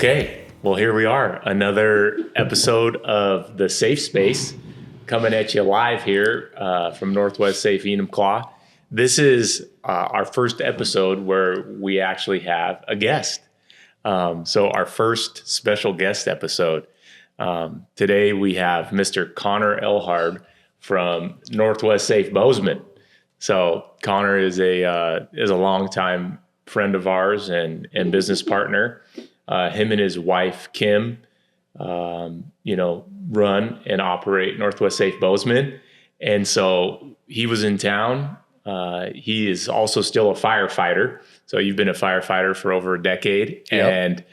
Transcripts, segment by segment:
Okay, well, here we are. Another episode of The Safe Space coming at you live here from Northwest Safe Enumclaw. This is our first episode where we actually have a guest. So our first special guest episode. Today we have Mr. Connor Ellard from Northwest Safe Bozeman. So Connor is a longtime friend of ours and business partner. Him and his wife, Kim, run and operate Northwest Safe Bozeman. And so he was in town. He is also still a firefighter. So you've been a firefighter for over a decade. Yep.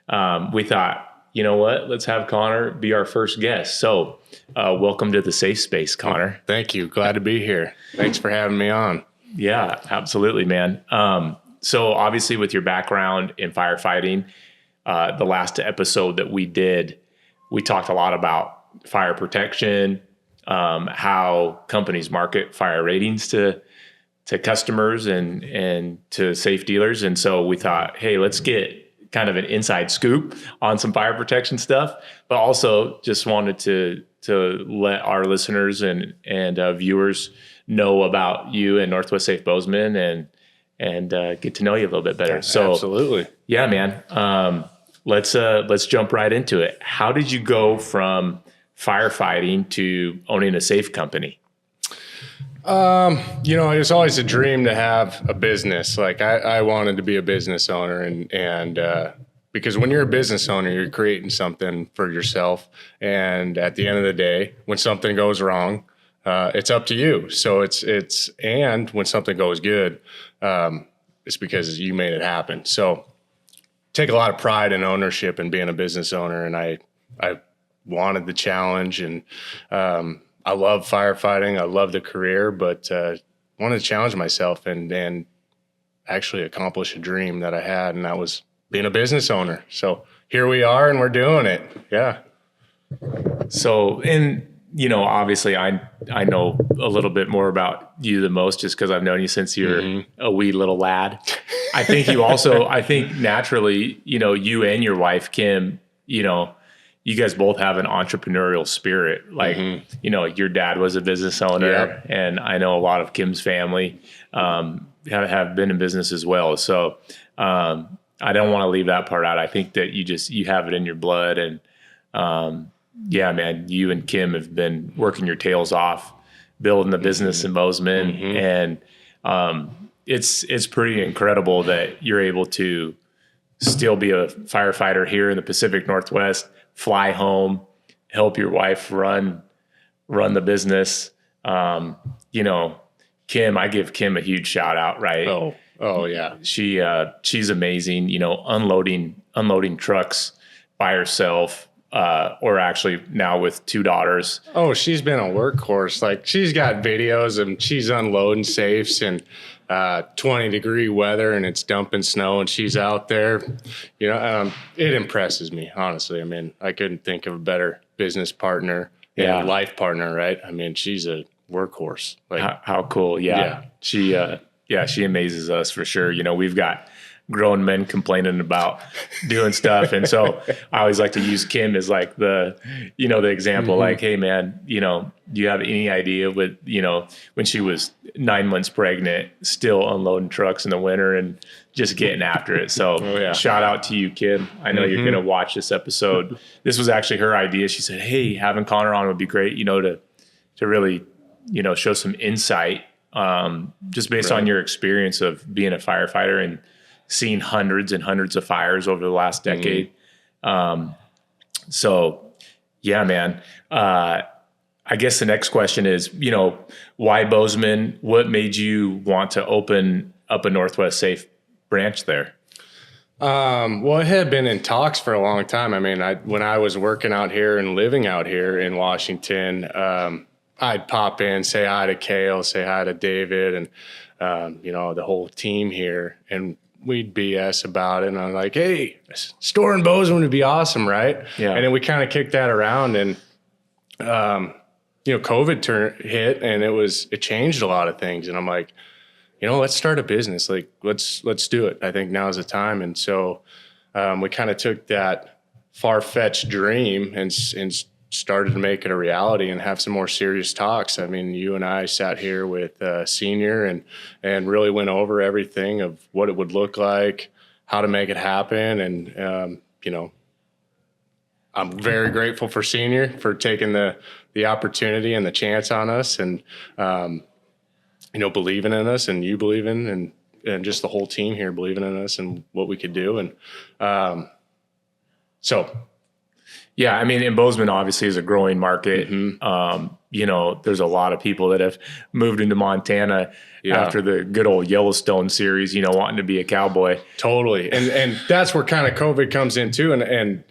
And we thought, you know what, let's have Connor be our first guest. So welcome to the Safe Space, Connor. Thank you. Glad to be here. Thanks for having me on. Yeah, absolutely, man. So obviously with your background in firefighting, the last episode that we did, we talked a lot about fire protection, how companies market fire ratings to customers and to safe dealers. And so we thought, hey, let's get kind of an inside scoop on some fire protection stuff, but also just wanted to let our listeners and viewers know about you and Northwest Safe Bozeman and get to know you a little bit better. So absolutely. Yeah, man. Let's jump right into it. How did you go from firefighting to owning a safe company? It's always a dream to have a business. Like I wanted to be a business owner and because when you're a business owner, you're creating something for yourself. And at the end of the day, when something goes wrong, it's up to you. So and when something goes good, it's because you made it happen. So take a lot of pride and ownership in being a business owner. And I wanted the challenge and, I love firefighting. I love the career, but wanted to challenge myself and actually accomplish a dream that I had, and that was being a business owner. So here we are, and we're doing it. Yeah. So, obviously I know a little bit more about you than most just because I've known you since you're a wee little lad. I think you also, naturally, you and your wife, Kim, you guys both have an entrepreneurial spirit. Like, your dad was a business owner, and I know a lot of Kim's family have been in business as well. So I don't want to leave that part out. I think that you have it in your blood. And yeah, man, you and Kim have been working your tails off, building the business in Bozeman. And it's pretty incredible that you're able to still be a firefighter here in the Pacific Northwest, fly home, help your wife run the business. Kim, I give Kim a huge shout out, right? Oh yeah. She's amazing, unloading trucks by herself, or actually now with two daughters. Oh, she's been a workhorse. Like she's got videos and she's unloading safes and 20-degree weather and it's dumping snow and she's out there. It impresses me, honestly. I mean, I couldn't think of a better business partner and life partner, right? I mean, she's a workhorse. Like how cool. Yeah. She amazes us for sure. We've got grown men complaining about doing stuff. And so I always like to use Kim as like the example, like, hey man, do you have any idea when she was 9 months pregnant, still unloading trucks in the winter and just getting after it. So shout out to you, Kim. I know you're going to watch this episode. This was actually her idea. She said, hey, having Connor on would be great, to really, show some insight, just based on your experience of being a firefighter and seen hundreds and hundreds of fires over the last decade. So yeah, man. I guess the next question is, why Bozeman? What made you want to open up a Northwest Safe branch there? Well, it had been in talks for a long time. I mean, when I was working out here and living out here in Washington, I'd pop in, say hi to Kale, say hi to David and, the whole team here. And we'd BS about it. And I'm like, hey, store in Bozeman would be awesome, right? Yeah. And then we kind of kicked that around and, COVID hit and it changed a lot of things. And I'm like, let's start a business. Like, let's do it. I think now's the time. And so we kind of took that far-fetched dream and started to make it a reality and have some more serious talks. I mean, you and I sat here with Senior and really went over everything of what it would look like, how to make it happen. And, I'm very grateful for Senior for taking the opportunity and the chance on us and, believing in us, and you believing and just the whole team here believing in us and what we could do. And yeah, I mean, in Bozeman obviously is a growing market. There's a lot of people that have moved into Montana after the good old Yellowstone series, wanting to be a cowboy. Totally. And that's where kind of COVID comes in too. And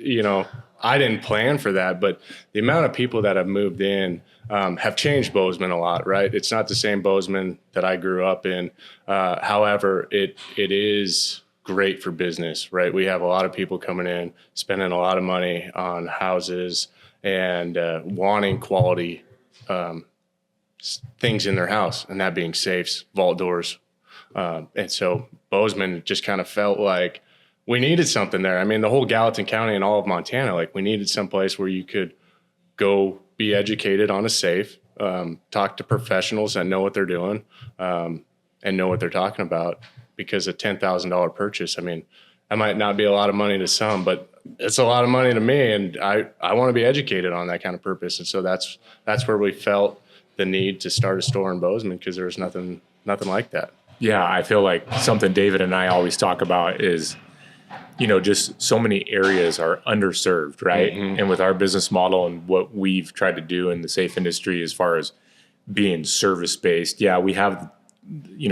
I didn't plan for that, but the amount of people that have moved in have changed Bozeman a lot, right? It's not the same Bozeman that I grew up in. However, it is great for business, right? We have a lot of people coming in, spending a lot of money on houses and wanting quality things in their house, and that being safes, vault doors. And so Bozeman just kind of felt like we needed something there. I mean, the whole Gallatin County and all of Montana, like we needed some place where you could go be educated on a safe, talk to professionals that know what they're doing and know what they're talking about. Because a $10,000 purchase, I mean, that might not be a lot of money to some, but it's a lot of money to me, and I want to be educated on that kind of purpose. And so that's where we felt the need to start a store in Bozeman, because there was nothing like that. Yeah, I feel like something David and I always talk about is, just so many areas are underserved, right? And with our business model and what we've tried to do in the safe industry as far as being service-based, yeah, we have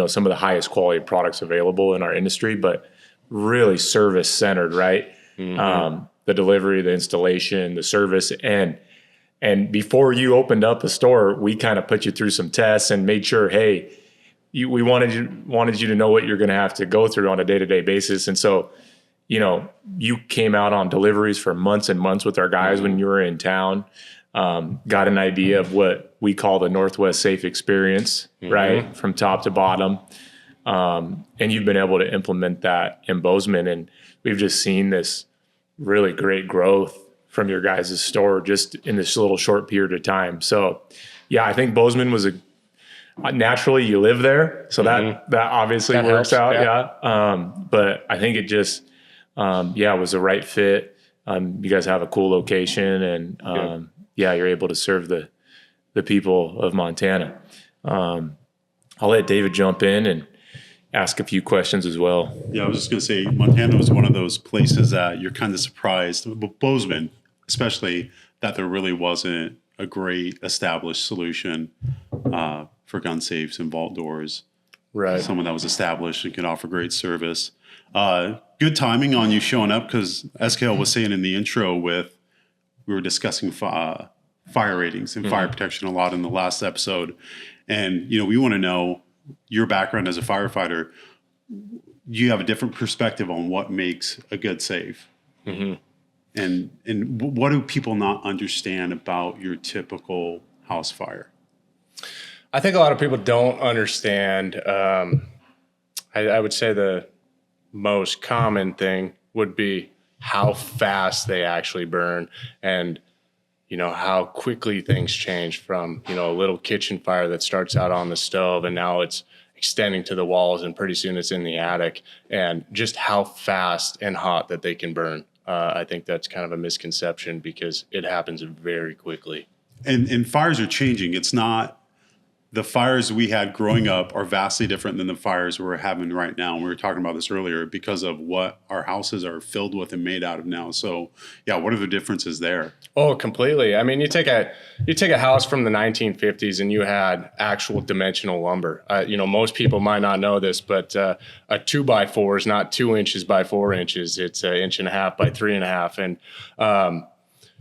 some of the highest quality products available in our industry, but really service centered, right? The delivery, the installation, the service. And before you opened up a store, we kind of put you through some tests and made sure, hey, we wanted you to know what you're going to have to go through on a day-to-day basis. And so, you came out on deliveries for months and months with our guys when you were in town. Got an idea of what we call the Northwest Safe experience, right? From top to bottom. And you've been able to implement that in Bozeman. And we've just seen this really great growth from your guys' store just in this little short period of time. So yeah, I think Bozeman was naturally you live there. So that obviously that works out. Yeah. But I think it just, was the right fit. You guys have a cool location and, you're able to serve the people of Montana. I'll let David jump in and ask a few questions as well. Yeah, I was just going to say Montana was one of those places that you're kind of surprised, Bozeman especially, that there really wasn't a great established solution for gun safes and vault doors. Right. Someone that was established and could offer great service. Good timing on you showing up, because SKL was saying in the intro we were discussing fire ratings and fire protection a lot in the last episode. And, we want to know your background as a firefighter. You have a different perspective on what makes a good safe. And what do people not understand about your typical house fire? I think a lot of people don't understand. I would say the most common thing would be how fast they actually burn, and how quickly things change from a little kitchen fire that starts out on the stove and now it's extending to the walls and pretty soon it's in the attic, and just how fast and hot that they can burn. I think that's kind of a misconception because it happens very quickly. And fires are changing. It's not the fires we had growing up are vastly different than the fires we're having right now. And we were talking about this earlier because of what our houses are filled with and made out of now. So yeah, what are the differences there? Oh, completely. I mean, you take a house from the 1950s and you had actual dimensional lumber. Most people might not know this, but a 2x4 is not 2 inches by 4 inches. It's 1.5 inches by 3.5. And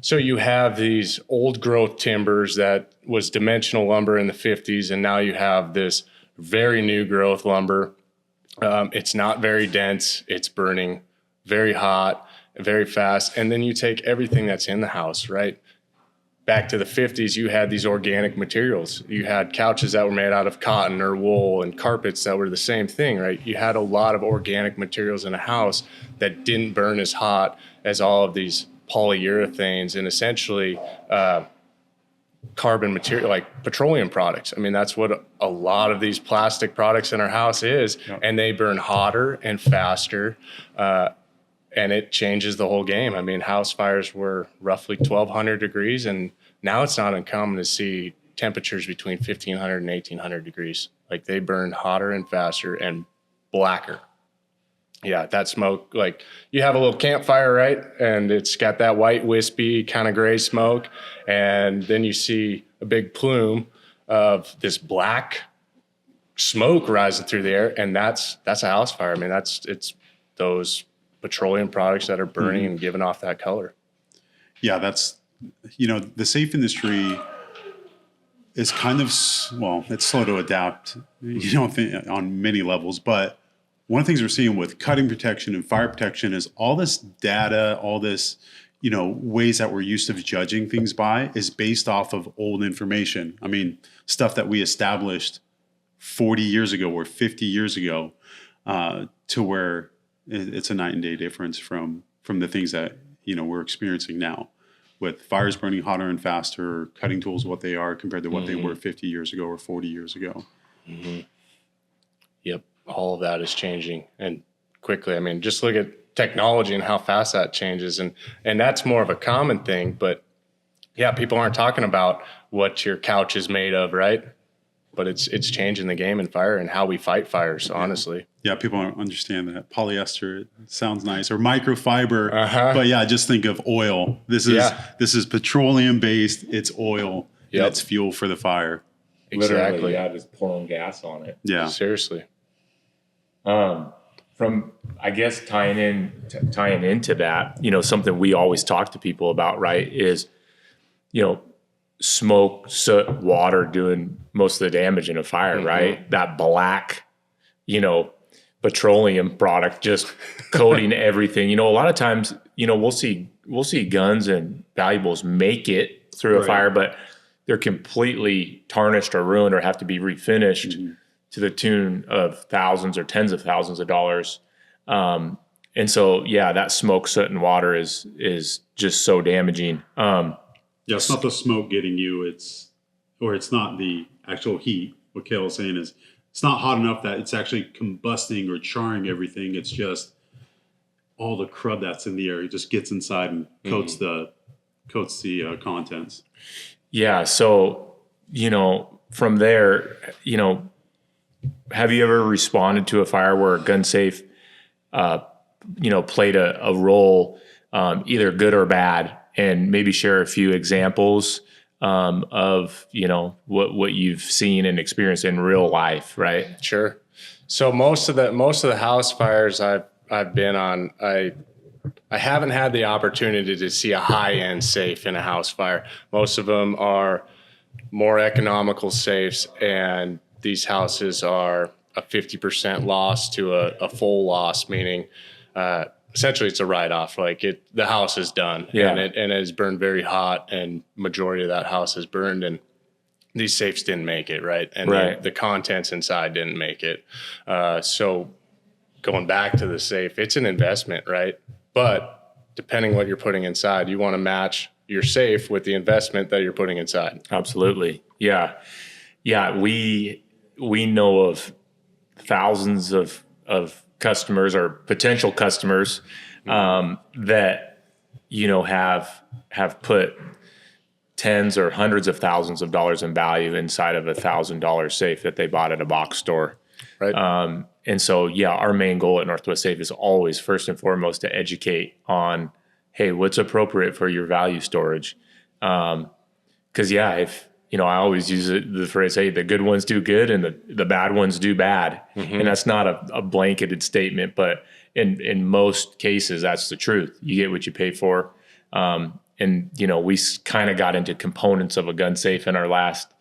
so you have these old growth timbers that was dimensional lumber in the 50s, and now you have this very new growth lumber. It's not very dense. It's burning very hot, very fast. And then you take everything that's in the house, right? back to the 50s, you had these organic materials. You had couches that were made out of cotton or wool and carpets that were the same thing, right? You had a lot of organic materials in a house that didn't burn as hot as all of these polyurethanes and essentially carbon material, like petroleum products. I mean, that's what a lot of these plastic products in our house is. Yep. And they burn hotter and faster. And it changes the whole game. I mean, house fires were roughly 1,200 degrees, and now it's not uncommon to see temperatures between 1,500 and 1,800 degrees. Like, they burn hotter and faster and blacker. Yeah, that smoke, like, you have a little campfire, right? And it's got that white, wispy, kind of gray smoke. And then you see a big plume of this black smoke rising through the air, and that's a house fire. I mean, it's those petroleum products that are burning and giving off that color. Yeah, that's, the safe industry is kind of, it's slow to adapt, on many levels. But one of the things we're seeing with cutting protection and fire protection is all this data, all this, ways that we're used to judging things by is based off of old information. I mean, stuff that we established 40 years ago or 50 years ago, to where it's a night and day difference from the things that we're experiencing now, with fires burning hotter and faster, cutting tools what they are compared to what they were 50 years ago or 40 years ago. Yep, all of that is changing, and quickly. I mean, just look at technology and how fast that changes, and that's more of a common thing. But yeah, people aren't talking about what your couch is made of, right? But it's changing the game in fire and how we fight fires, honestly. Yeah, people don't understand that. Polyester, it sounds nice, or microfiber. But yeah, just think of oil. This is petroleum based. It's oil. And it's fuel for the fire. Exactly. Literally, yeah, just pouring gas on it. Yeah. Seriously. From, I guess, tying into that, something we always talk to people about, right, is, smoke, soot, water doing most of the damage in a fire, right? That black, petroleum product just coating everything. A lot of times, we'll see guns and valuables make it through a fire, but they're completely tarnished or ruined or have to be refinished to the tune of thousands or tens of thousands of dollars. And so, yeah, that smoke, soot, and water is just so damaging. Yeah, it's not the smoke getting you. It's not the actual heat. What Cale was saying is it's not hot enough that it's actually combusting or charring everything. It's just all the crud that's in the air. It just gets inside and coats the contents. Yeah. So, from there, have you ever responded to a fire where gun safe, played a role, either good or bad? And maybe share a few examples of what you've seen and experienced in real life, right? Sure. So most of the house fires I've been on, I haven't had the opportunity to see a high-end safe in a house fire. Most of them are more economical safes, and these houses are a 50% loss to a full loss, meaning essentially it's a write-off. Like the house is done, and it is burned very hot, and majority of that house is burned, and these safes didn't make it, right? And the contents inside didn't make it. So going back to the safe, it's an investment, right? But depending what you're putting inside, you want to match your safe with the investment that you're putting inside. Absolutely. Yeah. Yeah. We know of thousands of customers or potential customers that have put tens or hundreds of thousands of dollars in value inside of $1,000 safe that they bought at a box store. Right. And so, our main goal at Northwest Safe is always first and foremost to educate on, hey, what's appropriate for your value storage? Because if I always use the phrase, hey, the good ones do good and the bad ones do bad. And that's not a blanketed statement, but in most cases, that's the truth. You get what you pay for. And we kind of got into components of a gun safe in our last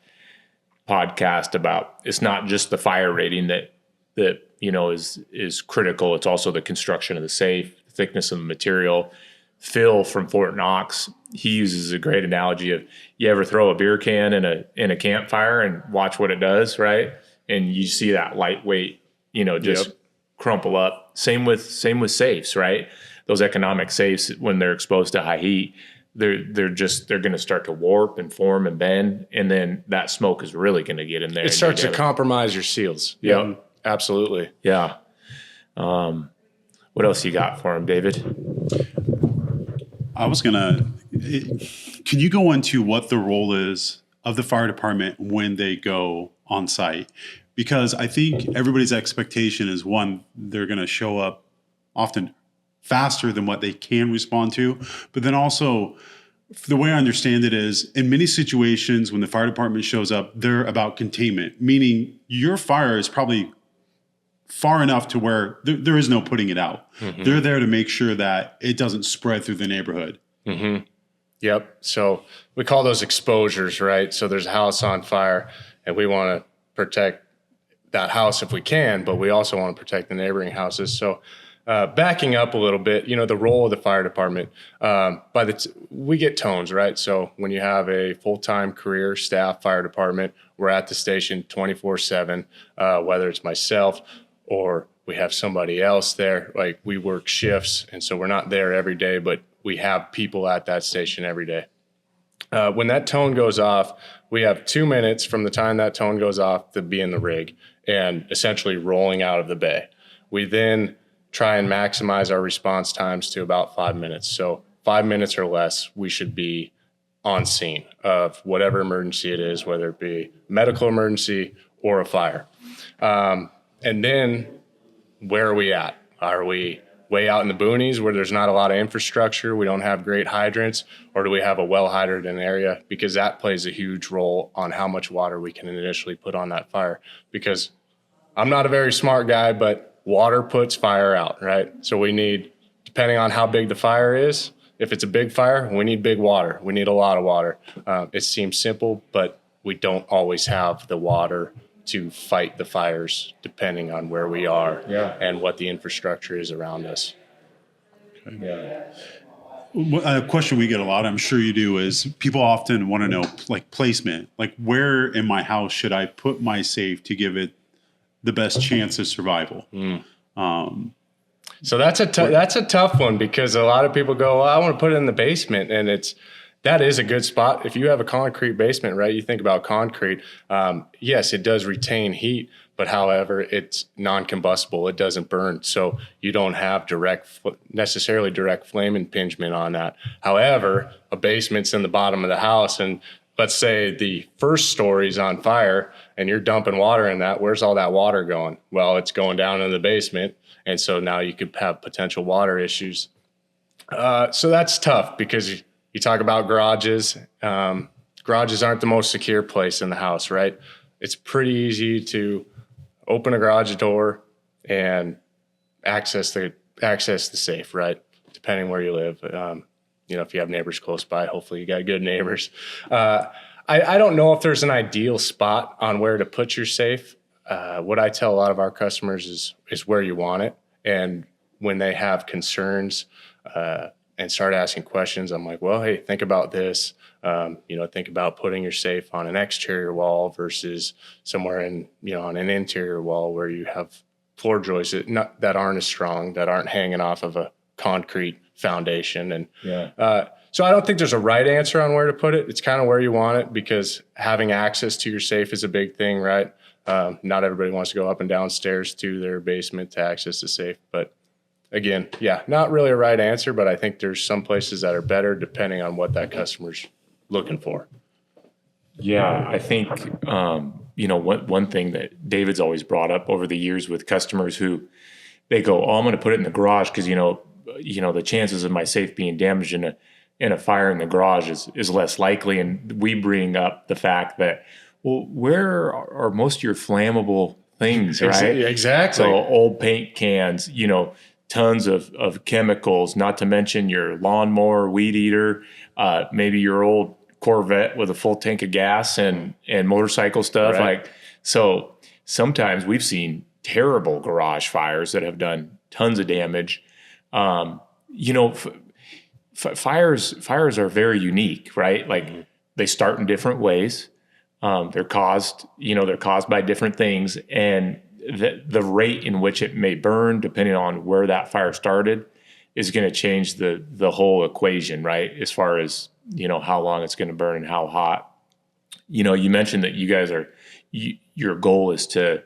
podcast about it's not just the fire rating that is critical. It's also the construction of the safe, the thickness of the material, Phil from Fort Knox, he uses a great analogy of, you ever throw a beer can in a campfire and watch what it does, right? And you see that lightweight, just crumple up. Same with safes, right? Those economic safes, when they're exposed to high heat, they're going to start to warp and form and bend, and then that smoke is really going to get in there. It starts to compromise your seals. Yeah, absolutely. Yeah. What else you got for him, David? Can you go into what the role is of the fire department when they go on site? Because I think everybody's expectation is, one, they're going to show up often faster than what they can respond to. But then also, the way I understand it is, in many situations when the fire department shows up, they're about containment, meaning your fire is probably far enough to where there is no putting it out. Mm-hmm. They're there to make sure that it doesn't spread through the neighborhood. Mm-hmm. Yep. So we call those exposures, right? So there's a house on fire, and we want to protect that house if we can, but we also want to protect the neighboring houses. So backing up a little bit, the role of the fire department, we get tones, right? So when you have a full-time career staff fire department, we're at the station 24/7, whether it's myself or we have somebody else there. Like, we work shifts, and so we're not there every day, but we have people at that station every day. When that tone goes off, we have 2 minutes from the time that tone goes off to be in the rig and essentially rolling out of the bay. We then try and maximize our response times to about 5 minutes. So 5 minutes or less, we should be on scene of whatever emergency it is, whether it be medical emergency or a fire. And then where are we at? Are we way out in the boonies where there's not a lot of infrastructure, we don't have great hydrants, or do we have a well hydrated area? Because that plays a huge role on how much water we can initially put on that fire. Because I'm not a very smart guy, but water puts fire out, right? So we need, depending on how big the fire is, if it's a big fire, we need big water. We need a lot of water. It seems simple, but we don't always have the water to fight the fires depending on where we are and what the infrastructure is around us. Okay. Yeah. A question we get a lot, I'm sure you do, is people often want to know, like, placement. Like, where in my house should I put my safe to give it the best chance of survival? So that's a tough one, because a lot of people go, well, I want to put it in the basement, and that is a good spot. If you have a concrete basement, right, you think about concrete. Yes, it does retain heat, but however, it's non-combustible. It doesn't burn. So you don't have necessarily direct flame impingement on that. However, a basement's in the bottom of the house, and let's say the first story's on fire and you're dumping water in that. Where's all that water going? Well, it's going down in the basement. And so now you could have potential water issues. So that's tough, because you talk about garages. Garages aren't the most secure place in the house, right? It's pretty easy to open a garage door and access the safe, right? Depending where you live. If you have neighbors close by, hopefully you got good neighbors. I don't know if there's an ideal spot on where to put your safe. What I tell a lot of our customers is where you want it. And when they have concerns, and start asking questions, I'm like, well, hey, think about this. Think about putting your safe on an exterior wall versus somewhere on an interior wall where you have floor joists that aren't as strong, that aren't hanging off of a concrete foundation. And so I don't think there's a right answer on where to put it. It's kind of where you want it, because having access to your safe is a big thing, right? Not everybody wants to go up and down stairs to their basement to access the safe, but again, not really a right answer, but I think there's some places that are better depending on what that customer's looking for. Yeah, I think, one thing that David's always brought up over the years with customers who they go, oh, I'm going to put it in the garage because, the chances of my safe being damaged in a fire in the garage is less likely. And we bring up the fact that, well, where are most of your flammable things, right? Exactly. So old paint cans, tons of chemicals, not to mention your lawnmower, weed eater, maybe your old Corvette with a full tank of gas and motorcycle stuff. Right. So sometimes we've seen terrible garage fires that have done tons of damage. fires are very unique, right? Like they start in different ways. They're caused by different things, and the rate in which it may burn, depending on where that fire started, is going to change the whole equation, right? As far as, how long it's going to burn and how hot. You mentioned that you guys your goal is to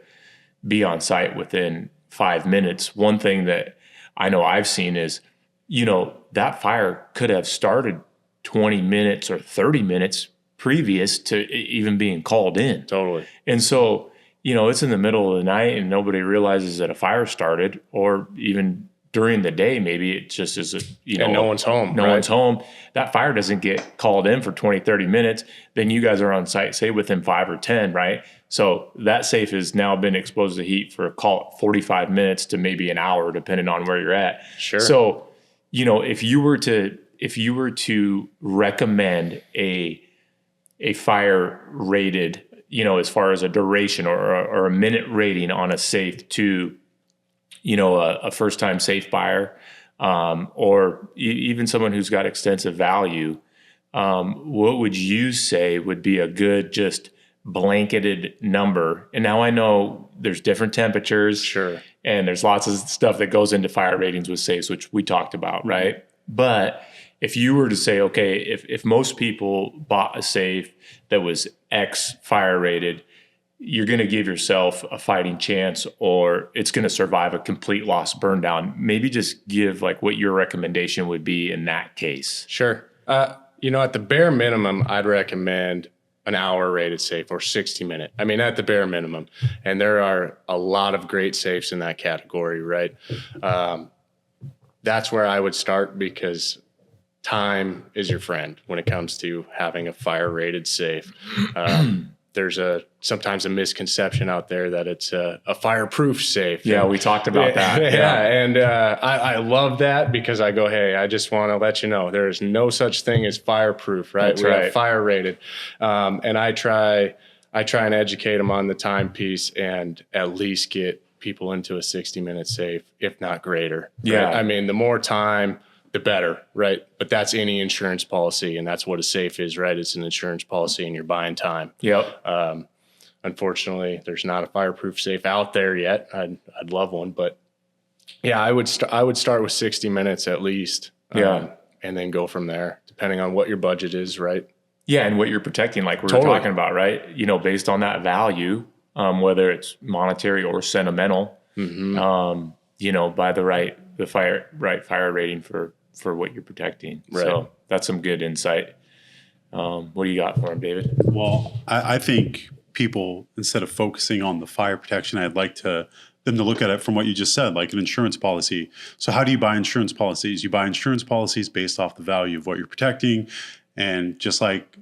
be on site within 5 minutes. One thing that I know I've seen is, that fire could have started 20 minutes or 30 minutes previous to even being called in. Totally. And so, it's in the middle of the night and nobody realizes that a fire started, or even during the day, maybe it just is, and no one's home. No one's home. That fire doesn't get called in for 20, 30 minutes. Then you guys are on site, say within 5 or 10, right? So that safe has now been exposed to heat for, call it 45 minutes to maybe an hour, depending on where you're at. Sure. So, if you were to recommend a fire rated, as far as a duration or a minute rating on a safe to, a first time safe buyer, or even someone who's got extensive value, what would you say would be a good, just blanketed number? And now I know there's different temperatures. Sure. And there's lots of stuff that goes into fire ratings with safes, which we talked about, right? But if you were to say, okay, if most people bought a safe that was X fire rated, you're going to give yourself a fighting chance, or it's going to survive a complete loss burn down. Maybe just give like what your recommendation would be in that case. Sure. At the bare minimum, I'd recommend an hour rated safe or 60-minute. I mean, at the bare minimum. And there are a lot of great safes in that category, right? That's where I would start, because time is your friend when it comes to having a fire rated safe. There's sometimes a misconception out there that it's a fireproof safe. Yeah, we talked about that. Yeah. And I love that, because I go, hey, I just want to let you know there is no such thing as fireproof, right? That's we right. have fire rated. And I try and educate them on the timepiece and at least get people into a 60-minute safe, if not greater. Yeah. Right? I mean, the more time, the better, right? But that's any insurance policy, and that's what a safe is, right? It's an insurance policy, and you're buying time. Yep. Unfortunately, there's not a fireproof safe out there yet. I'd love one, but yeah, I would start with 60 minutes at least. Yeah. And then go from there, depending on what your budget is, right? Yeah, and what you're protecting, like we were Totally. talking about, right? Based on that value, whether it's monetary or sentimental, by the fire rating for what you're protecting. Right. So that's some good insight. What do you got for him, David? Well, I think people, instead of focusing on the fire protection, I'd like them to look at it from what you just said, like an insurance policy. So how do you buy insurance policies? You buy insurance policies based off the value of what you're protecting. And just like,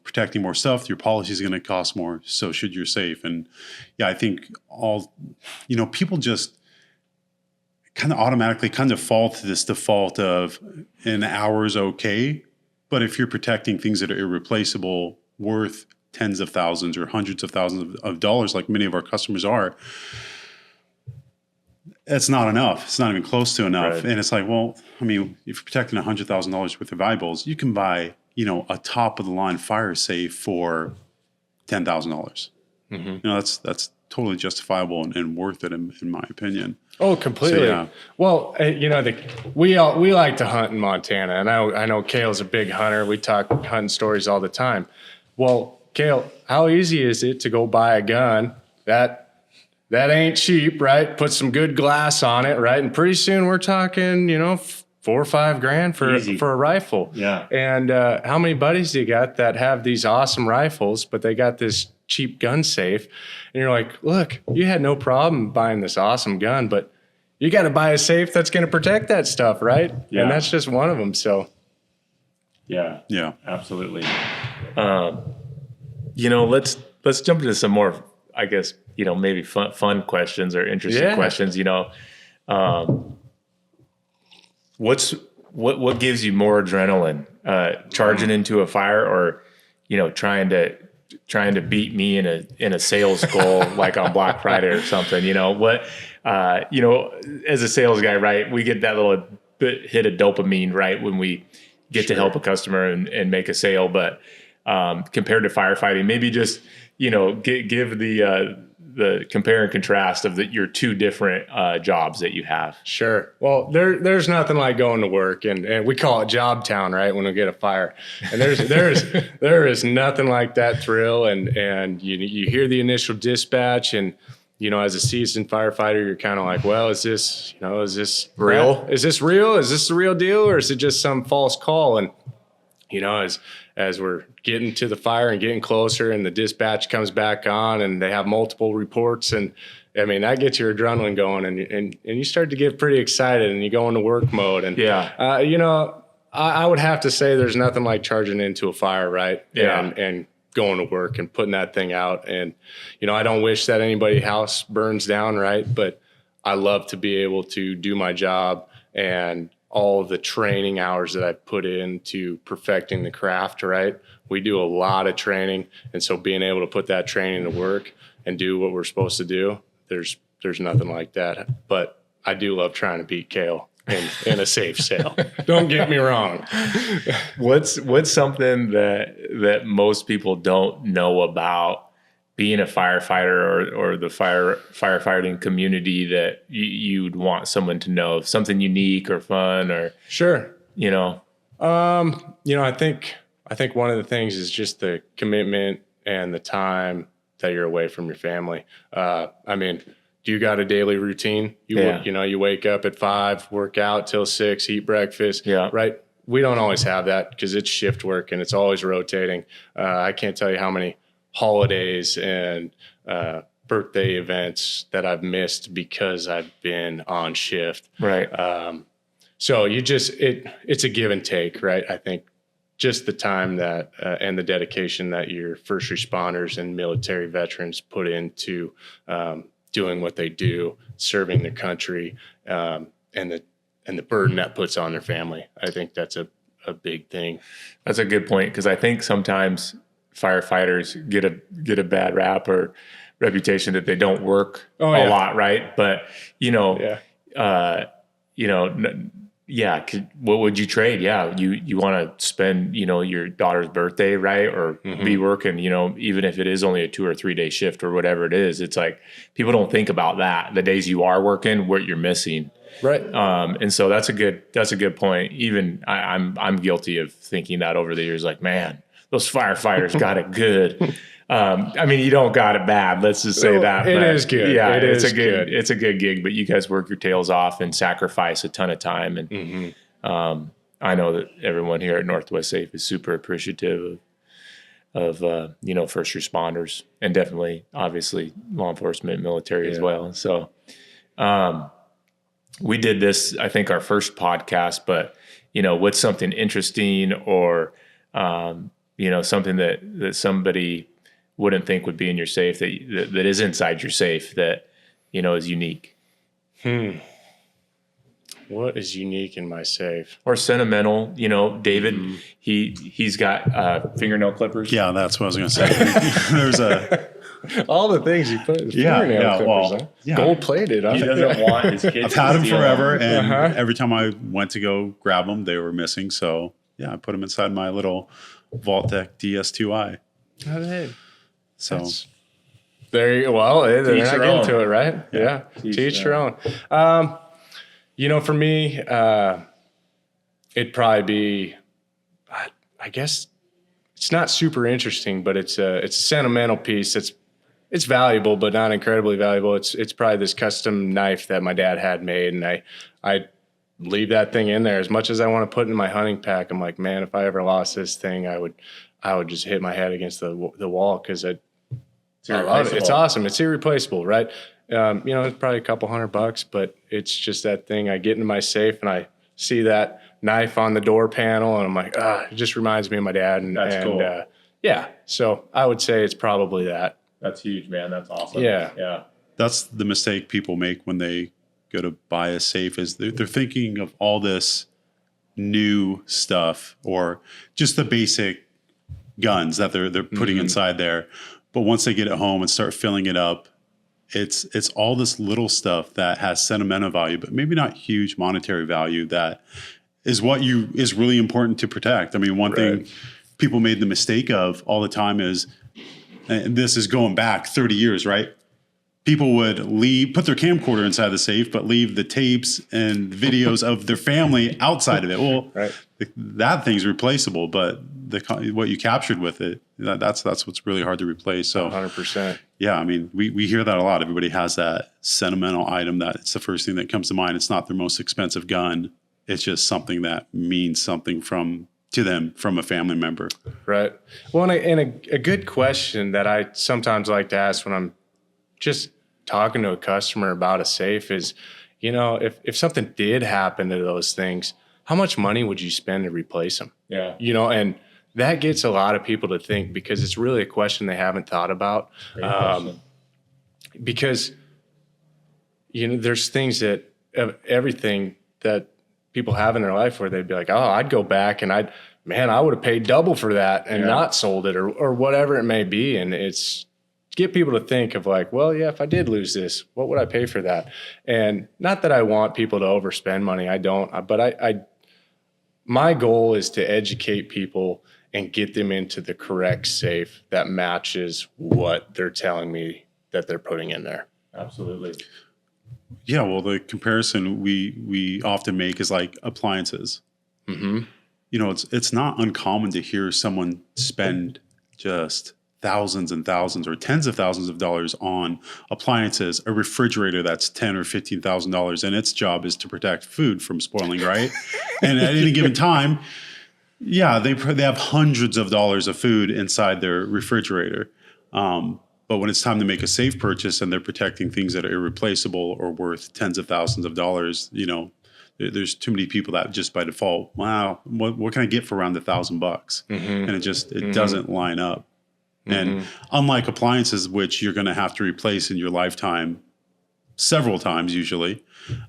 protecting more stuff, your policy is going to cost more. So should your safe. And yeah, I think people just kind of automatically fall to this default of an hour is okay. But if you're protecting things that are irreplaceable, worth tens of thousands or hundreds of thousands of dollars, like many of our customers are, it's not enough. It's not even close to enough. Right. And it's like, well, I mean, if you're protecting $100,000 worth of valuables, you can buy, a top of the line fire safe for $10,000. Mm-hmm. That's totally justifiable and worth it in my opinion. Oh, completely. So, yeah. Well, we like to hunt in Montana, and I know Cale's a big hunter. We talk hunting stories all the time. Well, Cale, how easy is it to go buy a gun that ain't cheap, right? Put some good glass on it, right? And pretty soon we're talking, $4 or $5 grand for a rifle. Yeah. And how many buddies do you got that have these awesome rifles, but they got this cheap gun safe? And you're like, look, you had no problem buying this awesome gun, but you got to buy a safe that's going to protect that stuff, right? Yeah. And that's just one of them. So, yeah, absolutely. Let's jump into some more, I guess, maybe fun questions or interesting questions. What gives you more adrenaline? Charging into a fire, or trying to beat me in a sales goal like on Black Friday or something? As a sales guy, right? We get that little hit a dopamine, right, when we get to help a customer and make a sale. But compared to firefighting, maybe just, give the compare and contrast of your two different jobs that you have. Sure. Well, there's nothing like going to work, and we call it Job Town, right? When we get a fire, and there is nothing like that thrill. And you hear the initial dispatch, and as a seasoned firefighter, you're kind of like, well, is this real? Is this real? Is this the real deal, or is it just some false call? And as we're getting to the fire and getting closer, and the dispatch comes back on, and they have multiple reports, and I mean, that gets your adrenaline going, and you start to get pretty excited, and you go into work mode. And I would have to say there's nothing like charging into a fire, right? Yeah. And going to work and putting that thing out. And I don't wish that anybody's house burns down, right? But I love to be able to do my job, and all of the training hours that I put into perfecting the craft, right? We do a lot of training. And so being able to put that training to work and do what we're supposed to do, there's nothing like that. But I do love trying to beat Kale in a safe sale. Don't get me wrong. What's something that most people don't know about being a firefighter or the firefighting community that you'd want someone to know? Something unique or fun or Sure. I I think one of the things is just the commitment and the time that you're away from your family. Do you got a daily routine? You wake up at 5, work out till 6, eat breakfast. Yeah. Right. We don't always have that because it's shift work and it's always rotating. I can't tell you how many holidays and birthday events that I've missed because I've been on shift. Right. So it's a give and take, right? I think just the time that and the dedication that your first responders and military veterans put into doing what they do, serving the country, and the burden that puts on their family. I think that's a big thing. That's a good point, because I think sometimes firefighters get a bad rap or reputation that they don't work a lot, right? But what would you trade? Yeah, you want to spend your daughter's birthday, right, or be working, even if it is only a 2 or 3 day shift or whatever it is. It's like people don't think about that. The days you are working, what you're missing. Right. And so that's a good point. Even I'm guilty of thinking that over the years, like, man, those firefighters got it good. You don't got it bad. Let's just say that. It is good. Yeah, it's a good gig, but you guys work your tails off and sacrifice a ton of time. And I know that everyone here at Northwest Safe is super appreciative of first responders, and definitely, obviously, law enforcement, military as well. So we did this, I think, our first podcast, but what's something interesting or something that somebody wouldn't think would be in your safe that is inside your safe that is unique? What is unique in my safe? Or sentimental? David, he's got fingernail clippers. Yeah, that's what I was going to say. There's all the things you put in fingernail clippers, gold plated. He doesn't want his kids. I've had them forever, and every time I went to go grab them, they were missing. So yeah, I put them inside my little Vault-Tec DS2i. Oh, hey. So they're not getting to it, right? Yeah. Teach your own. For me, it'd probably be, I guess it's not super interesting, but it's a sentimental piece. It's valuable, but not incredibly valuable. It's probably this custom knife that my dad had made, and I leave that thing in there as much as I want to put it in my hunting pack. I'm like, man, if I ever lost this thing, I would just hit my head against the wall because it's awesome. It's irreplaceable, right? It's probably a couple $100, but it's just that thing. I get into my safe and I see that knife on the door panel, and I'm like, it just reminds me of my dad. And that's cool. So I would say it's probably that. That's huge, man. That's awesome. Yeah. That's the mistake people make when they go to buy a safe, is they're thinking of all this new stuff or just the basic guns that they're putting inside there. But once they get it home and start filling it up, It's all this little stuff that has sentimental value, but maybe not huge monetary value. That is what is really important to protect. I mean, one thing people made the mistake of all the time is, and this is going back 30 years, right? People would put their camcorder inside the safe, but leave the tapes and videos of their family outside of it. Well, that thing's replaceable, but what you captured with it, that's what's really hard to replace. So 100%. Yeah, I mean, we hear that a lot. Everybody has that sentimental item that it's the first thing that comes to mind. It's not their most expensive gun. It's just something that means something to them from a family member. Right. Well, and a good question that I sometimes like to ask when I'm just talking to a customer about a safe is, if something did happen to those things, how much money would you spend to replace them? Yeah. And that gets a lot of people to think, because it's really a question they haven't thought about. Because, there's things everything that people have in their life where they'd be like, oh, I'd go back and I would have paid double for that and not sold it or whatever it may be. And it's get people to think of like, well, yeah, if I did lose this, what would I pay for that? And not that I want people to overspend money. I don't, but my goal is to educate people and get them into the correct safe that matches what they're telling me that they're putting in there. Absolutely. Yeah, well, the comparison we often make is like appliances. Mm-hmm. It's not uncommon to hear someone spend just thousands and thousands or tens of thousands of dollars on appliances, a refrigerator that's $10,000 or $15,000, and its job is to protect food from spoiling, right? And at any given time, they have hundreds of dollars of food inside their refrigerator. But when it's time to make a safe purchase and they're protecting things that are irreplaceable or worth tens of thousands of dollars, there's too many people that just by default, wow, what can I get for around $1,000? Mm-hmm. And it doesn't line up. And unlike appliances, which you're going to have to replace in your lifetime several times usually,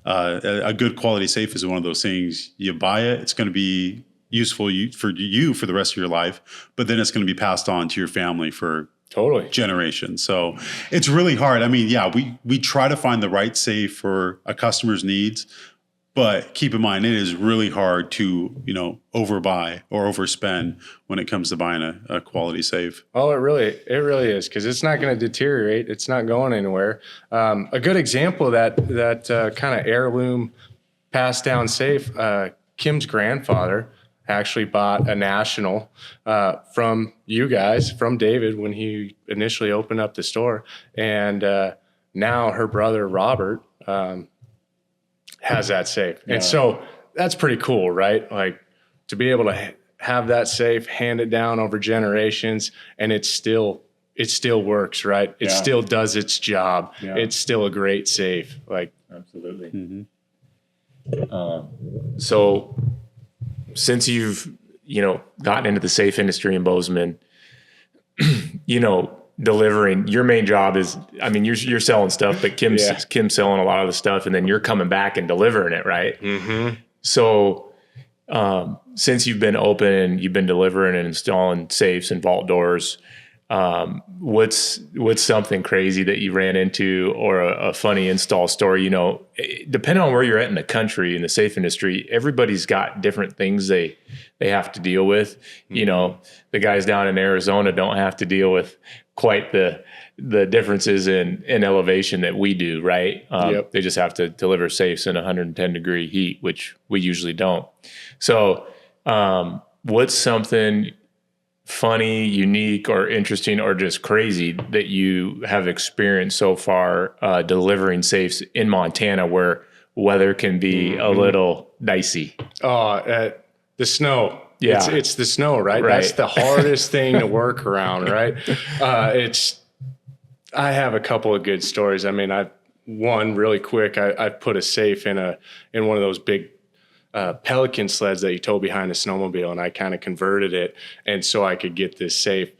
a good quality safe is one of those things. You buy it, it's going to be useful for you for the rest of your life, but then it's going to be passed on to your family for generations. So it's really hard. I mean, we try to find the right safe for a customer's needs, but keep in mind, it is really hard to, overbuy or overspend when it comes to buying a quality safe. Oh, it really is, because it's not going to deteriorate. It's not going anywhere. A good example of that kind of heirloom passed down safe, Kim's grandfather actually bought a National from you guys, from David, when he initially opened up the store. And now her brother, Robert, has that safe. Yeah. And so that's pretty cool, right? Like to be able to have that safe, hand it down over generations, and it still works, right? It still does its job. Yeah. It's still a great safe. Like, absolutely. Mm-hmm. So since you've, gotten into the safe industry in Bozeman, delivering, your main job is, you're selling stuff, but Kim's selling a lot of the stuff, and then you're coming back and delivering it, right? Mm-hmm. So since you've been open and you've been delivering and installing safes and vault doors, what's something crazy that you ran into, or a funny install story? Depending on where you're at in the country, in the safe industry, everybody's got different things they have to deal with. Mm-hmm. The guys down in Arizona don't have to deal with quite the differences in elevation that we do, right? They just have to deliver safes in 110 degree heat, which we usually don't. So what's something funny, unique, or interesting, or just crazy that you have experienced so far delivering safes in Montana, where weather can be a little dicey? The snow. Yeah. It's the snow, right? That's the hardest thing to work around, right? I have a couple of good stories. One really quick, I put a safe in one of those big Pelican sleds that you tow behind a snowmobile, and I kind of converted it, and so I could get this safe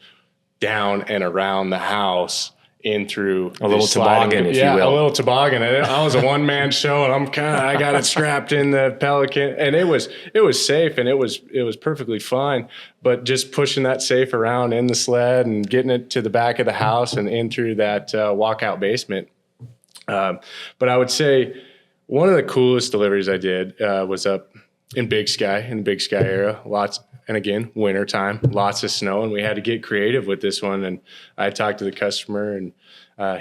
down and around the house in through a little toboggan, if you will. A little toboggan. I was a one-man show, and I got it strapped in the Pelican, and it was safe, and it was perfectly fine. But just pushing that safe around in the sled and getting it to the back of the house and in through that walkout basement, But I would say one of the coolest deliveries I did was up in Big Sky, in the Big Sky area. And again, winter time, lots of snow, and we had to get creative with this one. And I talked to the customer, and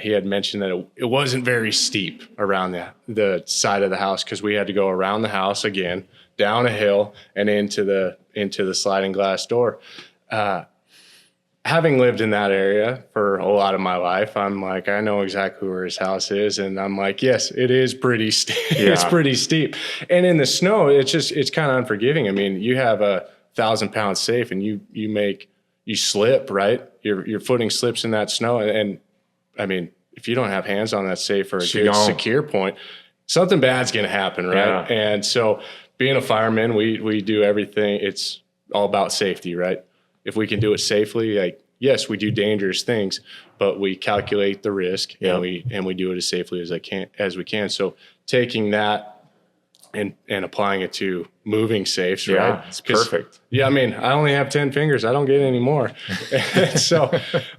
he had mentioned that it wasn't very steep around the side of the house, because we had to go around the house again, down a hill, and into the sliding glass door. Having lived in that area for a lot of my life, I'm like, I know exactly where his house is. And I'm like, yes, it is pretty steep. Yeah. It's pretty steep. And in the snow, it's kind of unforgiving. I mean, you have a 1,000-pound safe and you slip, right? Your footing slips in that snow. And I mean, if you don't have hands on that safe or a good secure point, something bad's going to happen, right? Yeah. And so being a fireman, we do everything. It's all about safety, right? If we can do it safely, like, yes, we do dangerous things, but we calculate the risk and we do it as safely as we can. So taking that and applying it to moving safes, right? It's perfect. Yeah, I mean, I only have 10 fingers. I don't get any more. So,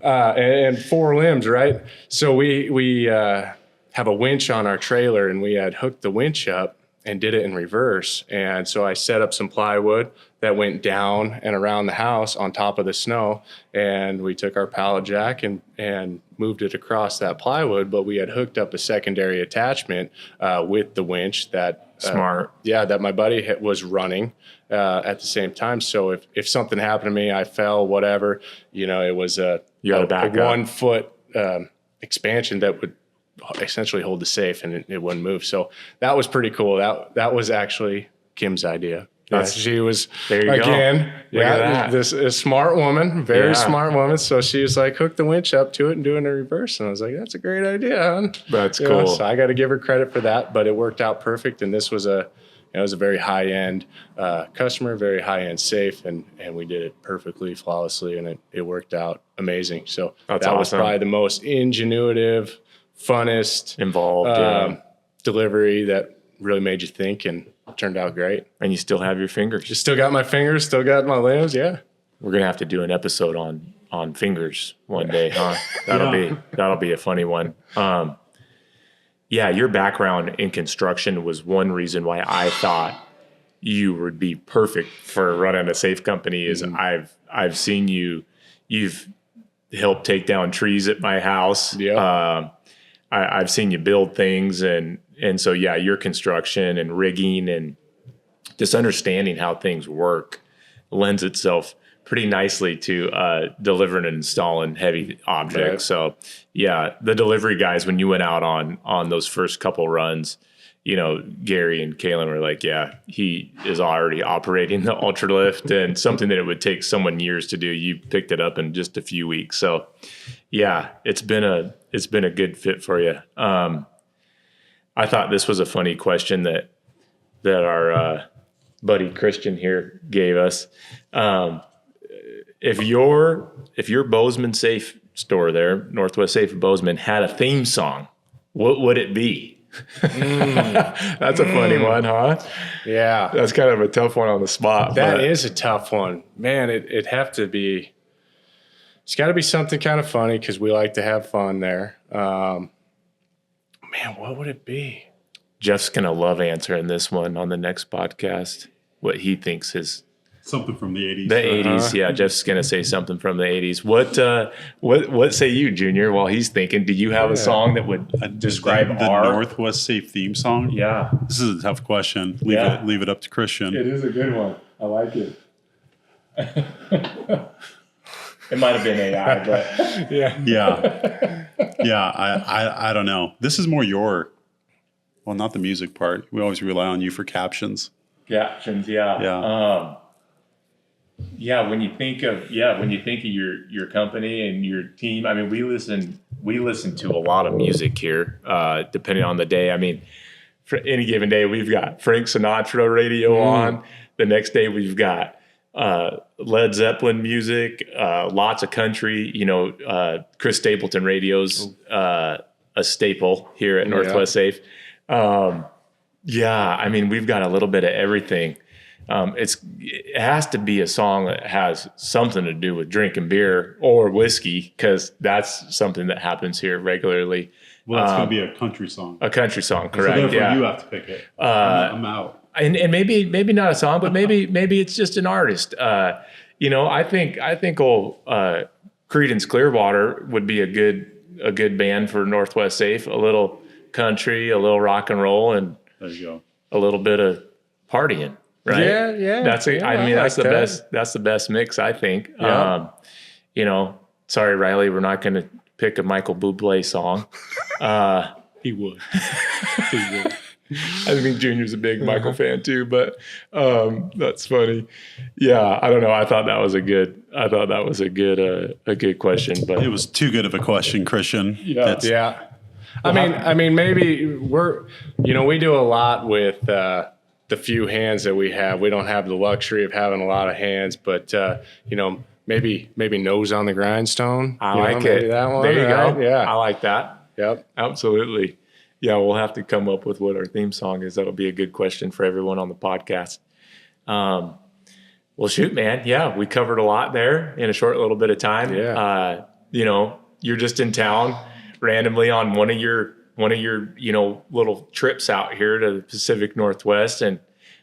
and 4 limbs, right? So we have a winch on our trailer, and we had hooked the winch up and did it in reverse. And so I set up some plywood that went down and around the house on top of the snow. And we took our pallet jack and moved it across that plywood, but we had hooked up a secondary attachment with the winch that smart. That my buddy was running at the same time. So if something happened to me, I fell, whatever, it was a 1 foot expansion that would essentially hold the safe, and it wouldn't move. So that was pretty cool. That was actually Kim's idea. She was, there you again, go. This a smart woman, very smart woman. So she was like, hook the winch up to it and do it in reverse. And I was like, that's a great idea, hon. That's cool. So I got to give her credit for that, but it worked out perfect. And this was it was a very high end customer, very high end safe, and we did it perfectly, flawlessly, and it worked out amazing. So that was probably the most ingenuitive, funnest, involved delivery that really made you think, and turned out great. And you still have your fingers. You still got my fingers, still got my limbs. Yeah. We're going to have to do an episode on fingers one day, huh? That'll be a funny one. Your background in construction was one reason why I thought you would be perfect for running a safe company. Is I've seen you've helped take down trees at my house. Yeah. I've seen you build things, and so your construction and rigging and just understanding how things work lends itself pretty nicely to delivering and installing heavy objects. Right. So the delivery guys, when you went out on those first couple runs, Gary and Kalen were like, he is already operating the Ultralift, and something that it would take someone years to do, you picked it up in just a few weeks. So it's been a good fit for you. I thought this was a funny question that our buddy Christian here gave us. If your Bozeman Safe store there, Northwest Safe Bozeman, had a theme song, what would it be? That's a funny one, huh? Yeah. That's kind of a tough one on the spot. That is a tough one. Man, it'd have to be, it's got to be something kind of funny, because we like to have fun there. Man, what would it be? Jeff's going to love answering this one on the next podcast, what he thinks is something from the 80s. The 80s, yeah. Jeff's going to say something from the 80s. What say you, Junior, while he's thinking? Do you have a song that would describe the Northwest Safe theme song? Yeah. This is a tough question. Leave it up to Christian. It is a good one. I like it. It might have been AI, but I don't know. This is more not the music part. We always rely on you for captions. Captions, yeah. When you think of your company and your team, I mean, we listen to a lot of music here, depending on the day. I mean, for any given day, we've got Frank Sinatra radio on. The next day, we've got Led Zeppelin music, lots of country. Chris Stapleton radio's a staple here at Northwest Safe. I mean, we've got a little bit of everything. it has to be a song that has something to do with drinking beer or whiskey, because that's something that happens here regularly. Well, it's going to be a country song. A country song, correct? So therefore, yeah. you have to pick it. I'm out. And maybe not a song, but maybe it's just an artist. You know, I think old Creedence Clearwater would be a good band for Northwest Safe. A little country, a little rock and roll, and There you go. a little bit of partying. Right? Yeah. That's the best. That's the best mix, I think. Yeah. You know, sorry, Riley, we're not going to pick a Michael Bublé song. He would. I think Junior's a big Michael fan too, but that's funny. Yeah, I don't know. I thought that was a good question, but It was too good of a question, Christian. Yeah. I mean, maybe we do a lot with the few hands that we have. We don't have the luxury of having a lot of hands, but maybe nose on the grindstone. I like maybe it. that one. There you right? go. Yeah. I like that. Yep. Absolutely. Yeah, we'll have to come up with what our theme song is. That'll be a good question for everyone on the podcast. Well, shoot, man. Yeah, we covered a lot there in a short little bit of time. Yeah. You're just in town randomly on one of your little trips out here to the Pacific Northwest, and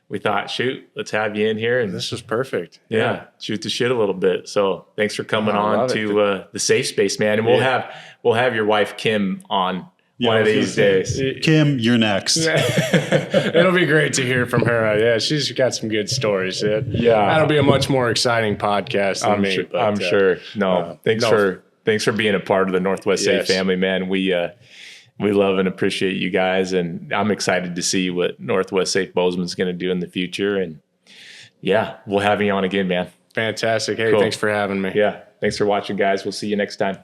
we thought, shoot, let's have you in here and This was perfect. yeah, shoot the shit a little bit. So thanks for coming I on love to the Safe Space, man. And we'll have your wife Kim on one of these days. Kim, you're next. It'll be great to hear from her. Yeah, she's got some good stories. That'll be a much more exciting podcast than me. Sure, I'm sure. No, thanks for being a part of the Northwest Safe family, man. We love and appreciate you guys, and I'm excited to see what Northwest Safe Bozeman is going to do in the future. And yeah, we'll have you on again, man. Fantastic. Hey, Cool. Thanks for having me. Yeah, thanks for watching, guys. We'll see you next time.